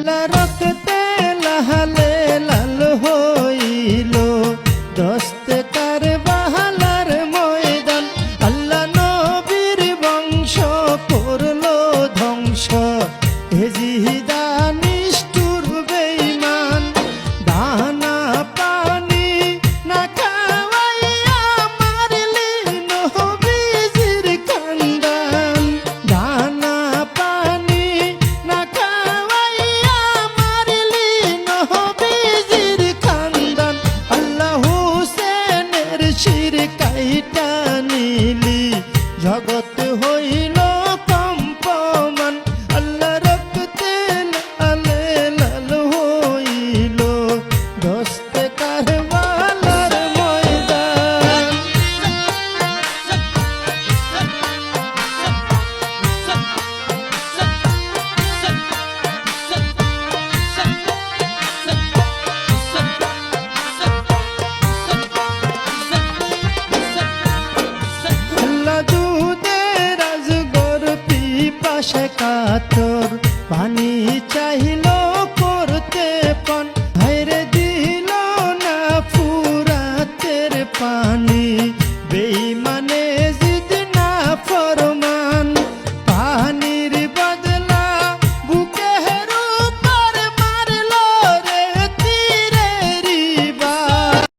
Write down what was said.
আল্লাহ রক্তে লাহালে লাল হইল দস্তে কারবালার ময়দান। আল্লাহ নবীর বংশ করলো ধ্বংস হেজিদা নিষ্ঠুর বেঈমান। দানা পানি না খাওয়াইয়া মারলি নবীজির খানদান। দানা পানি না খাওয়াইয়া মারলি নবীজির খানদান। আল্লাহ হুসেনের শির কাইটা নিলি জগৎ হইল কম্পমান। আল্লাহ রক্তে লালে লাল হইল দস্তে কারবালার ময়দান। আল্লাহ দুধের আজগর পিপাসা কাতর